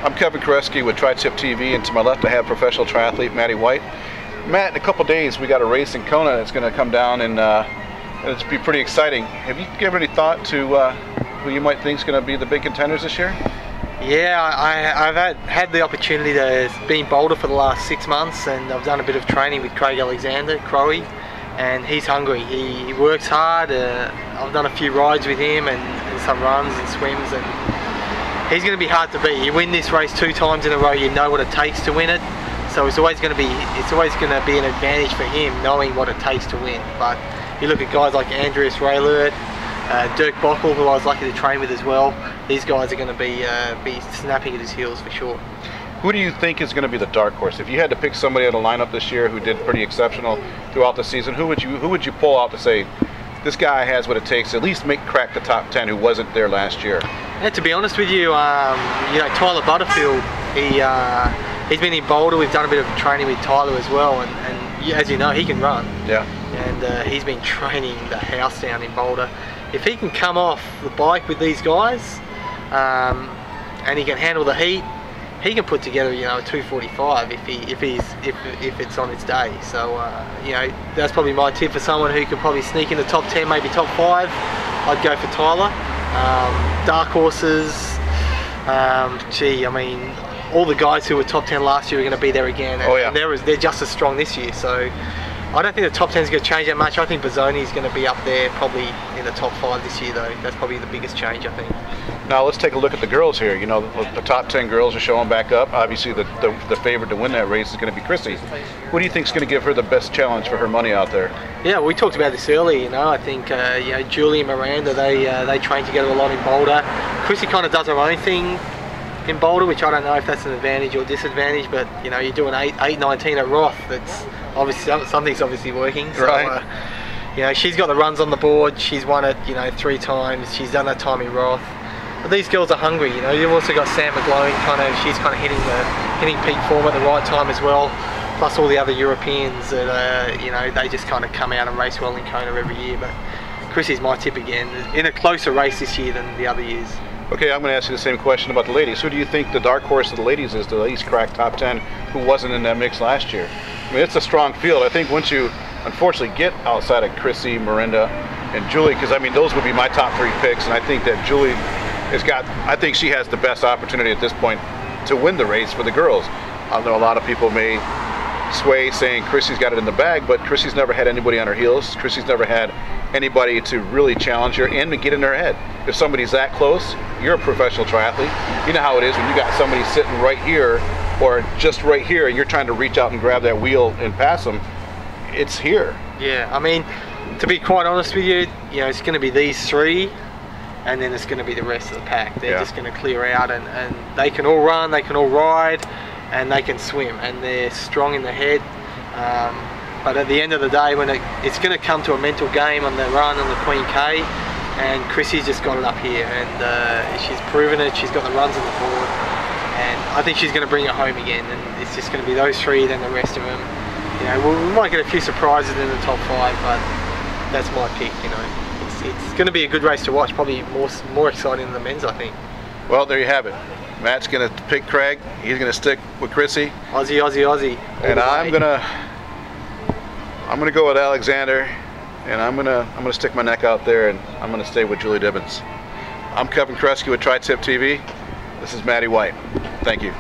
I'm Kevin Koreski with Tri-Tip TV, and to my left I have professional triathlete Matty White. Matt, in a couple days we got a race in Kona that's going to come down, and it's be pretty exciting. Have you given any thought to who you might think is going to be the big contenders this year? Yeah, I've had the opportunity to be in Boulder for the last 6 months, and I've done a bit of training with Craig Alexander, Crowie, and he's hungry. He works hard. I've done a few rides with him and some runs and swims, and he's going to be hard to beat. You win this race 2 times in a row, you know what it takes to win it. So it's always going to be an advantage for him knowing what it takes to win. But you look at guys like Andreas Raylert, Dirk Bockel, who I was lucky to train with as well. These guys are going to be snapping at his heels for sure. Who do you think is going to be the dark horse? If you had to pick somebody out of the lineup this year who did pretty exceptional throughout the season, who would you pull out to say, this guy has what it takes to at least crack the top 10 who wasn't there last year? Yeah, to be honest with you, Tyler Butterfield, he's been in Boulder. We've done a bit of training with Tyler as well, and as you know, he can run. Yeah. And he's been training the house down in Boulder. If he can come off the bike with these guys, and he can handle the heat, he can put together, a 2:45 if it's on its day. So that's probably my tip for someone who could probably sneak in the top 10, maybe top 5. I'd go for Tyler. Dark horses. All the guys who were top 10 last year are going to be there again, and they're just as strong this year. So I don't think the top 10 is going to change that much. I think Bozzoni is going to be up there, probably in the top 5 this year, though. That's probably the biggest change, I think. Now let's take a look at the girls here. The top 10 girls are showing back up. Obviously, the favorite to win that race is going to be Chrissy. What do you think is going to give her the best challenge for her money out there? Yeah, we talked about this earlier. I think Julie and Miranda, they train together a lot in Boulder. Chrissy kind of does her own thing in Boulder, which I don't know if that's an advantage or disadvantage, but you're doing 8:19 at Roth. That's obviously something's obviously working. So, right. She's got the runs on the board. She's won it 3 times. She's done that time in Roth. But these girls are hungry. You've also got Sam McGlone. She's kind of hitting peak form at the right time as well. Plus all the other Europeans that they just kind of come out and race well in Kona every year. But Chrissy's my tip again, in a closer race this year than the other years. Okay, I'm going to ask you the same question about the ladies. Who do you think the dark horse of the ladies is to at least crack top 10 who wasn't in that mix last year? I mean, it's a strong field. I think once you unfortunately get outside of Chrissy, Miranda, and Julie, because those would be my top 3 picks, and I think that Julie I think she has the best opportunity at this point to win the race for the girls. I know a lot of people may sway saying Chrissy's got it in the bag, but Chrissy's never had anybody on her heels. Chrissy's never had anybody to really challenge her and to get in her head. If somebody's that close, you're a professional triathlete. You know how it is when you got somebody sitting right here or just right here and you're trying to reach out and grab that wheel and pass them. It's here. Yeah, to be quite honest with you, it's going to be these 3, and then it's going to be the rest of the pack. They're just going to clear out, and they can all run, they can all ride, and they can swim, and they're strong in the head. But at the end of the day, when it's going to come to a mental game on the run on the Queen K, and Chrissy's just got it up here, and she's proven it. She's got the runs on the board, and I think she's going to bring it home again. And it's just going to be those 3, then the rest of them. We might get a few surprises in the top 5, but that's my pick. It's going to be a good race to watch. Probably more exciting than the men's, I think. Well, there you have it. Matt's going to pick Craig. He's going to stick with Chrissy. Aussie, Aussie, Aussie. And I'm gonna go with Alexander, and I'm gonna stick my neck out there, and I'm gonna stay with Julie Dibbins. I'm Kevin Koreski with Tri-Tip TV. This is Matty White. Thank you.